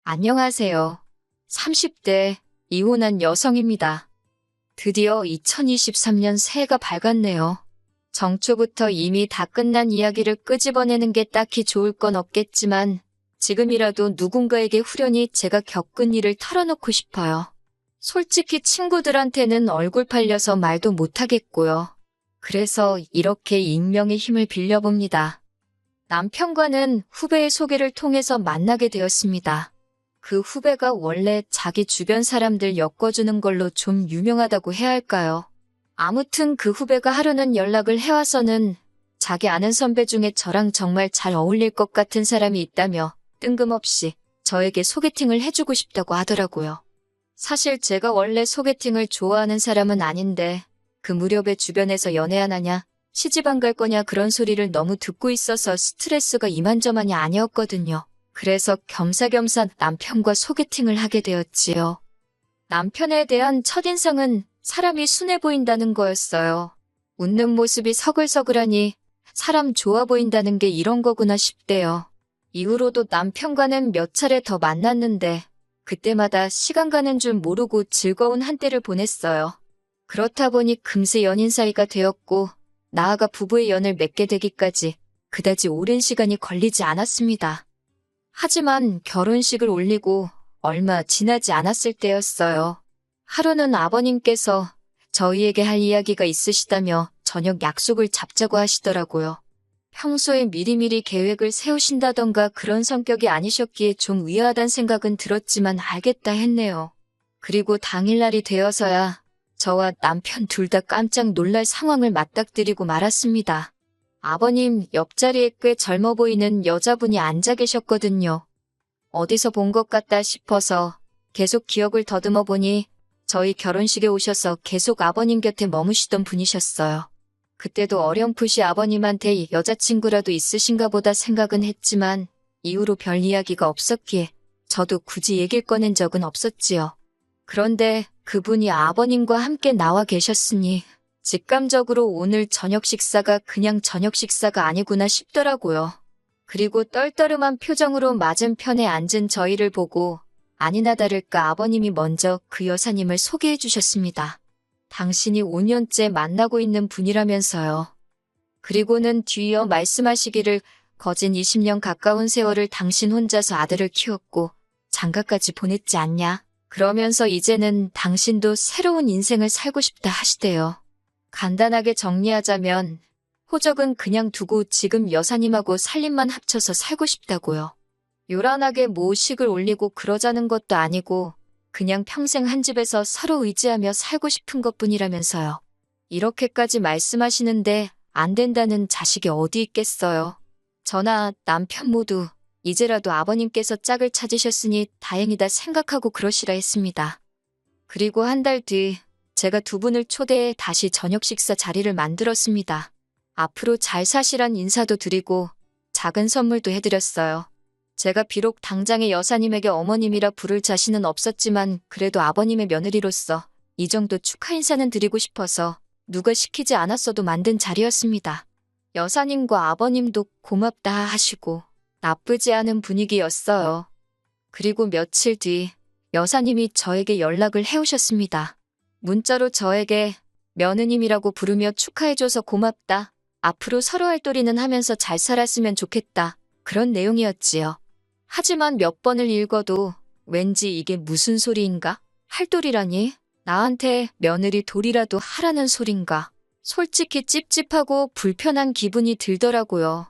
안녕하세요. 30대 이혼한 여성입니다. 드디어 2023년 새해가 밝았네요. 정초부터 이미 다 끝난 이야기를 끄집어내는 게 딱히 좋을 건 없겠지만 지금이라도 누군가에게 후련히 제가 겪은 일을 털어놓고 싶어요. 솔직히 친구들한테는 얼굴 팔려서 말도 못하겠고요. 그래서 이렇게 익명의 힘을 빌려봅니다. 남편과는 후배의 소개를 통해서 만나게 되었습니다. 그 후배가 원래 자기 주변 사람들 엮어주는 걸로 좀 유명하다고 해야 할까요? 아무튼 그 후배가 하루는 연락을 해와서는 자기 아는 선배 중에 저랑 정말 잘 어울릴 것 같은 사람이 있다며 뜬금없이 저에게 소개팅을 해주고 싶다고 하더라고요. 사실 제가 원래 소개팅을 좋아하는 사람은 아닌데 그 무렵에 주변에서 연애 안 하냐, 시집 안 갈 거냐 그런 소리를 너무 듣고 있어서 스트레스가 이만저만이 아니었거든요. 그래서 겸사겸사 남편과 소개팅을 하게 되었지요. 남편에 대한 첫인상은 사람이 순해 보인다는 거였어요. 웃는 모습이 서글서글하니 사람 좋아 보인다는 게 이런 거구나 싶대요. 이후로도 남편과는 몇 차례 더 만났는데 그때마다 시간 가는 줄 모르고 즐거운 한때를 보냈어요. 그렇다 보니 금세 연인 사이가 되었고 나아가 부부의 연을 맺게 되기까지 그다지 오랜 시간이 걸리지 않았습니다. 하지만 결혼식을 올리고 얼마 지나지 않았을 때였어요. 하루는 아버님께서 저희에게 할 이야기가 있으시다며 저녁 약속을 잡자고 하시더라고요. 평소에 미리미리 계획을 세우신다던가 그런 성격이 아니셨기에 좀 의아하단 생각은 들었지만 알겠다 했네요. 그리고 당일날이 되어서야 저와 남편 둘 다 깜짝 놀랄 상황을 맞닥뜨리고 말았습니다. 아버님 옆자리에 꽤 젊어 보이는 여자분이 앉아 계셨거든요. 어디서 본 것 같다 싶어서 계속 기억을 더듬어 보니 저희 결혼식에 오셔서 계속 아버님 곁에 머무시던 분이셨어요. 그때도 어렴풋이 아버님한테 여자친구라도 있으신가 보다 생각은 했지만 이후로 별 이야기가 없었기에 저도 굳이 얘기를 꺼낸 적은 없었지요. 그런데 그분이 아버님과 함께 나와 계셨으니 직감적으로 오늘 저녁 식사가 그냥 저녁 식사가 아니구나 싶더라고요. 그리고 떨떠름한 표정으로 맞은편에 앉은 저희를 보고 아니나 다를까 아버님이 먼저 그 여사님을 소개해 주셨습니다. 당신이 5년째 만나고 있는 분이라면서요. 그리고는 뒤이어 말씀하시기를 거진 20년 가까운 세월을 당신 혼자서 아들을 키웠고 장가까지 보냈지 않냐. 그러면서 이제는 당신도 새로운 인생을 살고 싶다 하시대요. 간단하게 정리하자면 호적은 그냥 두고 지금 여사님하고 살림만 합쳐서 살고 싶다고요. 요란하게 모식을 올리고 그러자는 것도 아니고 그냥 평생 한 집에서 서로 의지하며 살고 싶은 것뿐이라면서요. 이렇게까지 말씀하시는데 안 된다는 자식이 어디 있겠어요. 저나 남편 모두 이제라도 아버님께서 짝을 찾으셨으니 다행이다 생각하고 그러시라 했습니다. 그리고 한 달 뒤 제가 두 분을 초대해 다시 저녁 식사 자리를 만들었습니다. 앞으로 잘 사시란 인사도 드리고 작은 선물도 해드렸어요. 제가 비록 당장의 여사님에게 어머님이라 부를 자신은 없었지만 그래도 아버님의 며느리로서 이 정도 축하 인사는 드리고 싶어서 누가 시키지 않았어도 만든 자리였습니다. 여사님과 아버님도 고맙다 하시고 나쁘지 않은 분위기였어요. 그리고 며칠 뒤 여사님이 저에게 연락을 해오셨습니다. 문자로 저에게 며느님이라고 부르며 축하해줘서 고맙다. 앞으로 서로 할 도리는 하면서 잘 살았으면 좋겠다. 그런 내용이었지요. 하지만 몇 번을 읽어도 왠지 이게 무슨 소리인가? 할도리라니? 나한테 며느리 돌이라도 하라는 소린가? 솔직히 찝찝하고 불편한 기분이 들더라고요.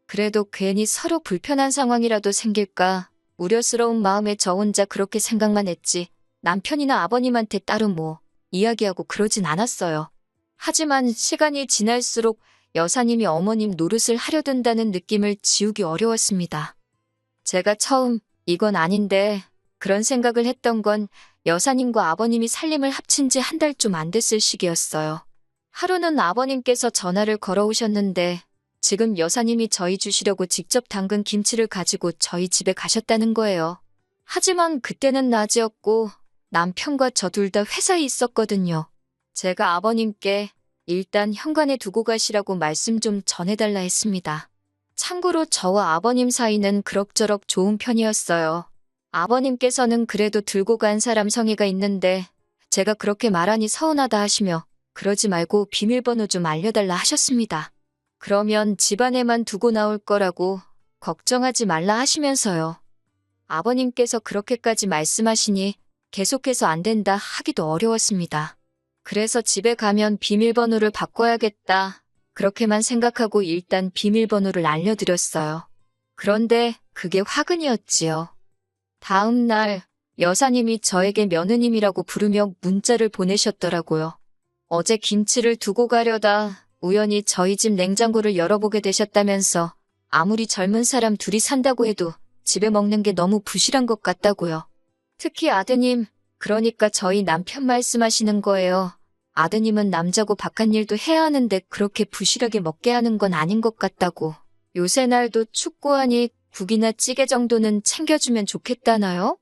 그래도 괜히 서로 불편한 상황이라도 생길까 우려스러운 마음에 저 혼자 그렇게 생각만 했지 남편이나 아버님한테 따로 뭐 이야기하고 그러진 않았어요. 하지만 시간이 지날수록 여사님이 어머님 노릇을 하려 든다는 느낌을 지우기 어려웠습니다. 제가 처음 이건 아닌데 그런 생각을 했던 건 여사님과 아버님이 살림을 합친 지 한 달 좀 안 됐을 시기였어요. 하루는 아버님께서 전화를 걸어오셨는데 지금 여사님이 저희 주시려고 직접 담근 김치를 가지고 저희 집에 가셨다는 거예요. 하지만 그때는 낮이었고 남편과 저 둘 다 회사에 있었거든요. 제가 아버님께 일단 현관에 두고 가시라고 말씀 좀 전해달라 했습니다. 참고로 저와 아버님 사이는 그럭저럭 좋은 편이었어요. 아버님께서는 그래도 들고 간 사람 성의가 있는데 제가 그렇게 말하니 서운하다 하시며 그러지 말고 비밀번호 좀 알려달라 하셨습니다. 그러면 집안에만 두고 나올 거라고 걱정하지 말라 하시면서요. 아버님께서 그렇게까지 말씀하시니 계속해서 안 된다 하기도 어려웠습니다. 그래서 집에 가면 비밀번호를 바꿔야겠다. 그렇게만 생각하고 일단 비밀번호를 알려드렸어요. 그런데 그게 화근이었지요. 다음 날 여사님이 저에게 며느님이라고 부르며 문자를 보내셨더라고요. 어제 김치를 두고 가려다 우연히 저희 집 냉장고를 열어보게 되셨다면서 아무리 젊은 사람 둘이 산다고 해도 집에 먹는 게 너무 부실한 것 같다고요. 특히 아드님, 그러니까 저희 남편 말씀하시는 거예요. 아드님은 남자고 바깥일도 해야 하는데 그렇게 부실하게 먹게 하는 건 아닌 것 같다고. 요새 날도 춥고하니 국이나 찌개 정도는 챙겨주면 좋겠다나요?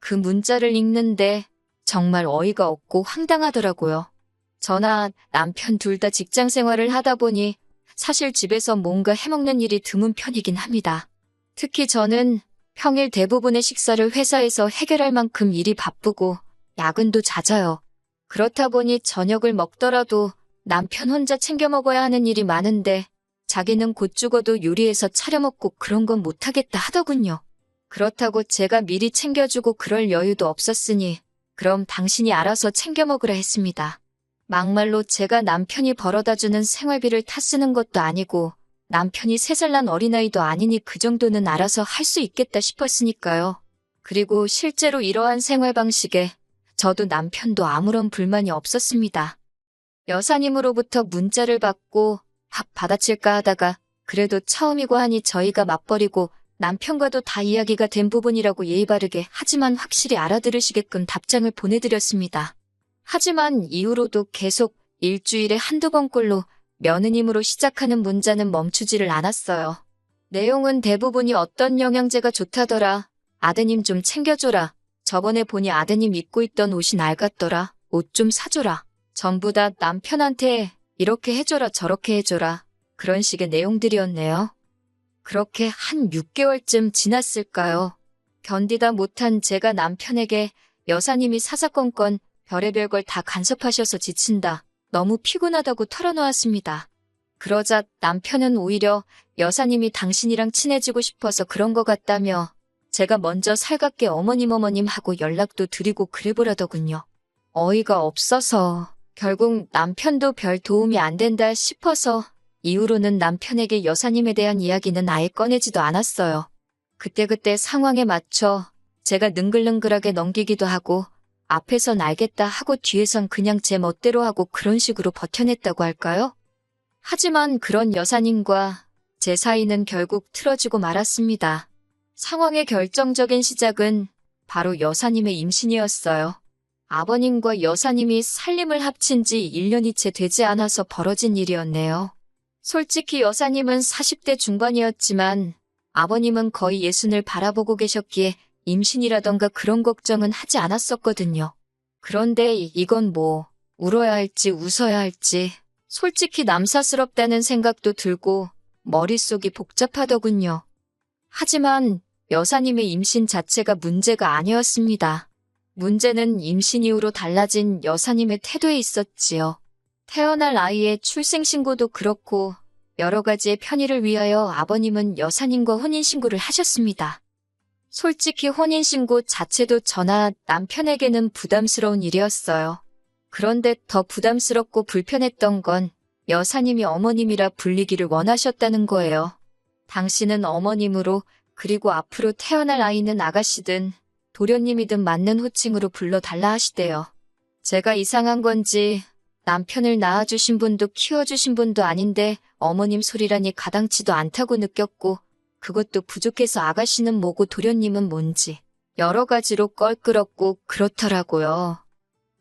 그 문자를 읽는데 정말 어이가 없고 황당하더라고요. 저나 남편 둘 다 직장 생활을 하다 보니 사실 집에서 뭔가 해먹는 일이 드문 편이긴 합니다. 특히 저는 평일 대부분의 식사를 회사에서 해결할 만큼 일이 바쁘고 야근도 잦아요. 그렇다 보니 저녁을 먹더라도 남편 혼자 챙겨 먹어야 하는 일이 많은데 자기는 곧 죽어도 요리해서 차려 먹고 그런 건 못하겠다 하더군요. 그렇다고 제가 미리 챙겨주고 그럴 여유도 없었으니 그럼 당신이 알아서 챙겨 먹으라 했습니다. 막말로 제가 남편이 벌어다주는 생활비를 타 쓰는 것도 아니고 남편이 3살 난 어린아이도 아니니 그 정도는 알아서 할 수 있겠다 싶었으니까요. 그리고 실제로 이러한 생활 방식에 저도 남편도 아무런 불만이 없었습니다. 여사님으로부터 문자를 받고 밥 받아칠까 하다가 그래도 처음이고 하니 저희가 맞벌이고 남편과도 다 이야기가 된 부분이라고 예의 바르게 하지만 확실히 알아들으시게끔 답장을 보내드렸습니다. 하지만 이후로도 계속 일주일에 한두 번꼴로 며느님으로 시작하는 문자는 멈추지를 않았어요. 내용은 대부분이 어떤 영양제가 좋다더라. 아드님 좀 챙겨줘라. 저번에 보니 아드님 입고 있던 옷이 낡았더라. 옷 좀 사줘라. 전부 다 남편한테 이렇게 해줘라 저렇게 해줘라. 그런 식의 내용들이었네요. 그렇게 한 6개월쯤 지났을까요? 견디다 못한 제가 남편에게 여사님이 사사건건 별의별 걸 다 간섭하셔서 지친다. 너무 피곤하다고 털어놓았습니다. 그러자 남편은 오히려 여사님이 당신이랑 친해지고 싶어서 그런 것 같다며 제가 먼저 살갑게 어머님 하고 연락도 드리고 그래보라더군요. 어이가 없어서 결국 남편도 별 도움이 안 된다 싶어서 이후로는 남편에게 여사님에 대한 이야기는 아예 꺼내지도 않았어요. 그때그때 상황에 맞춰 제가 능글능글하게 넘기기도 하고 앞에선 알겠다 하고 뒤에선 그냥 제 멋대로 하고 그런 식으로 버텨냈다고 할까요? 하지만 그런 여사님과 제 사이는 결국 틀어지고 말았습니다. 상황의 결정적인 시작은 바로 여사님의 임신이었어요. 아버님과 여사님이 살림을 합친 지 1년이 채 되지 않아서 벌어진 일이었네요. 솔직히 여사님은 40대 중반이었지만 아버님은 거의 60을 바라보고 계셨기에 임신이라던가 그런 걱정은 하지 않았었거든요. 그런데 이건 뭐 울어야 할지 웃어야 할지 솔직히 남사스럽다는 생각도 들고 머릿속이 복잡하더군요. 하지만 여사님의 임신 자체가 문제가 아니었습니다. 문제는 임신 이후로 달라진 여사님의 태도에 있었지요. 태어날 아이의 출생신고도 그렇고 여러 가지의 편의를 위하여 아버님은 여사님과 혼인신고를 하셨습니다. 솔직히 혼인신고 자체도 저나 남편에게는 부담스러운 일이었어요. 그런데 더 부담스럽고 불편했던 건 여사님이 어머님이라 불리기를 원하셨다는 거예요. 당신은 어머님으로 그리고 앞으로 태어날 아이는 아가씨든 도련님이든 맞는 호칭으로 불러달라 하시대요. 제가 이상한 건지 남편을 낳아주신 분도 키워주신 분도 아닌데 어머님 소리라니 가당치도 않다고 느꼈고 그것도 부족해서 아가씨는 뭐고 도련님은 뭔지 여러 가지로 껄끄럽고 그렇더라고요.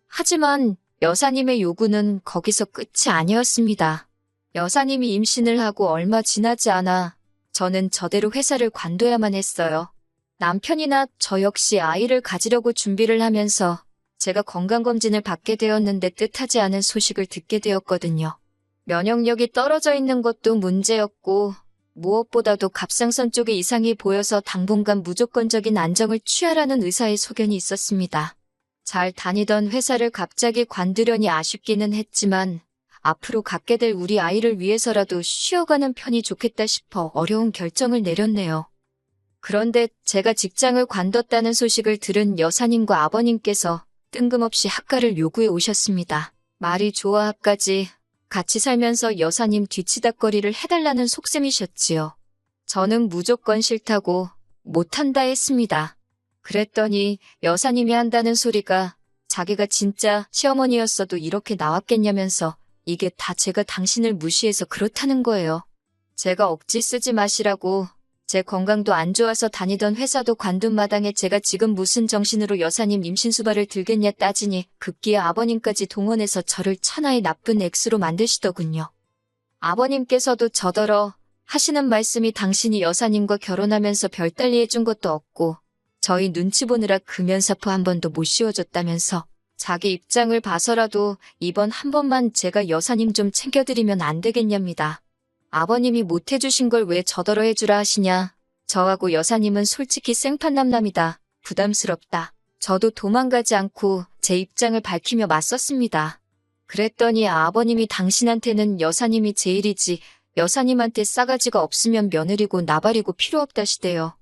하지만 여사님의 요구는 거기서 끝이 아니었습니다. 여사님이 임신을 하고 얼마 지나지 않아 저는 저대로 회사를 관둬야만 했어요. 남편이나 저 역시 아이를 가지려고 준비를 하면서 제가 건강검진을 받게 되었는데 뜻하지 않은 소식을 듣게 되었거든요. 면역력이 떨어져 있는 것도 문제였고 무엇보다도 갑상선 쪽에 이상이 보여서 당분간 무조건적인 안정을 취하라는 의사의 소견이 있었습니다. 잘 다니던 회사를 갑자기 관두려니 아쉽기는 했지만 앞으로 갖게 될 우리 아이를 위해서라도 쉬어가는 편이 좋겠다 싶어 어려운 결정을 내렸네요. 그런데 제가 직장을 관뒀다는 소식을 들은 여사님과 아버님께서 뜬금없이 학가를 요구해 오셨습니다. 말이 좋아 학까지 같이 살면서 여사님 뒤치다꺼리를 해달라는 속셈이셨지요. 저는 무조건 싫다고 못한다 했습니다. 그랬더니 여사님이 한다는 소리가 자기가 진짜 시어머니였어도 이렇게 나왔겠냐면서 이게 다 제가 당신을 무시해서 그렇다는 거예요. 제가 억지 쓰지 마시라고 제 건강도 안 좋아서 다니던 회사도 관둔 마당에 제가 지금 무슨 정신으로 여사님 임신수발을 들겠냐 따지니 급기야 아버님까지 동원해서 저를 천하의 나쁜 액수로 만드시더군요. 아버님께서도 저더러 하시는 말씀이 당신이 여사님과 결혼하면서 별달리 해준 것도 없고 저희 눈치 보느라 금연사포 한 번도 못 씌워줬다면서 자기 입장을 봐서라도 이번 한 번만 제가 여사님 좀 챙겨드리면 안 되겠냐입니다. 아버님이 못해주신 걸 왜 저더러 해주라 하시냐. 저하고 여사님은 솔직히 생판남남이다. 부담스럽다. 저도 도망가지 않고 제 입장을 밝히며 맞섰습니다. 그랬더니 아버님이 당신한테는 여사님이 제일이지 여사님한테 싸가지가 없으면 며느리고 나발이고 필요 없다시대요.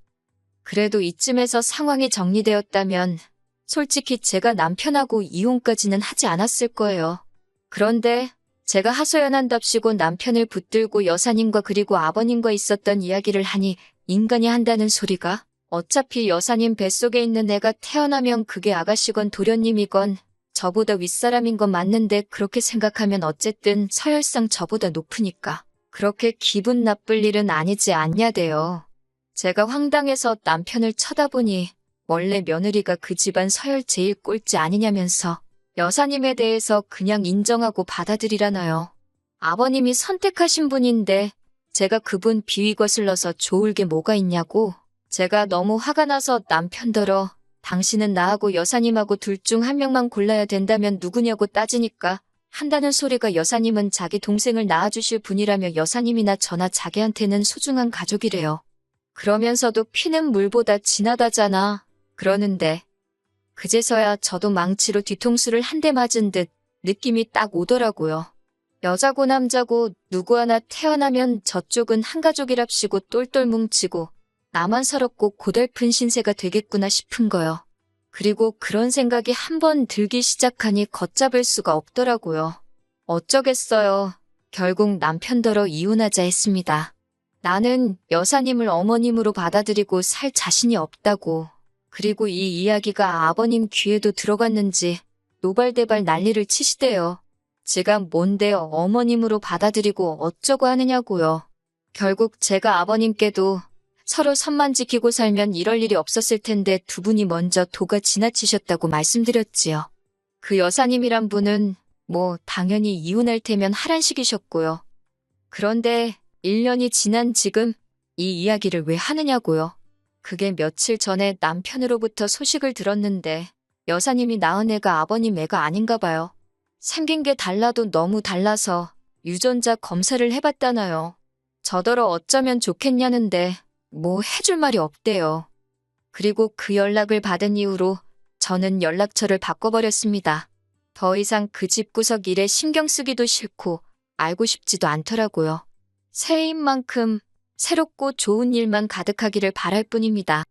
그래도 이쯤에서 상황이 정리되었다면 솔직히 제가 남편하고 이혼까지는 하지 않았을 거예요. 그런데 제가 하소연한답시고 남편을 붙들고 여사님과 그리고 아버님과 있었던 이야기를 하니 인간이 한다는 소리가 어차피 여사님 뱃속에 있는 애가 태어나면 그게 아가씨건 도련님이건 저보다 윗사람인 건 맞는데 그렇게 생각하면 어쨌든 서열상 저보다 높으니까 그렇게 기분 나쁠 일은 아니지 않냐대요. 제가 황당해서 남편을 쳐다보니 원래 며느리가 그 집안 서열 제일 꼴찌 아니냐면서 여사님에 대해서 그냥 인정하고 받아들이라나요. 아버님이 선택하신 분인데 제가 그분 비위 거슬러서 좋을 게 뭐가 있냐고. 제가 너무 화가 나서 남편더러 당신은 나하고 여사님하고 둘 중 한 명만 골라야 된다면 누구냐고 따지니까 한다는 소리가 여사님은 자기 동생을 낳아주실 분이라며 여사님이나 저나 자기한테는 소중한 가족이래요. 그러면서도 피는 물보다 진하다잖아. 그러는데 그제서야 저도 망치로 뒤통수를 한 대 맞은 듯 느낌이 딱 오더라고요. 여자고 남자고 누구 하나 태어나면 저쪽은 한 가족이랍시고 똘똘 뭉치고 나만 서럽고 고달픈 신세가 되겠구나 싶은 거요. 그리고 그런 생각이 한 번 들기 시작하니 걷잡을 수가 없더라고요. 어쩌겠어요. 결국 남편더러 이혼하자 했습니다. 나는 여사님을 어머님으로 받아들이고 살 자신이 없다고. 그리고 이 이야기가 아버님 귀에도 들어갔는지 노발대발 난리를 치시대요. 제가 뭔데요 어머님으로 받아들이고 어쩌고 하느냐고요. 결국 제가 아버님께도 서로 선만 지키고 살면 이럴 일이 없었을 텐데 두 분이 먼저 도가 지나치셨다고 말씀드렸지요. 그 여사님이란 분은 당연히 이혼할 테면 하란식이셨고요. 그런데 1년이 지난 지금 이 이야기를 왜 하느냐고요. 그게 며칠 전에 남편으로부터 소식을 들었는데 여사님이 낳은 애가 아버님 애가 아닌가 봐요. 생긴 게 달라도 너무 달라서 유전자 검사를 해봤다나요. 저더러 어쩌면 좋겠냐는데 해줄 말이 없대요. 그리고 그 연락을 받은 이후로 저는 연락처를 바꿔버렸습니다. 더 이상 그 집구석 일에 신경 쓰기도 싫고 알고 싶지도 않더라고요. 새해인 만큼 새롭고 좋은 일만 가득하기를 바랄 뿐입니다.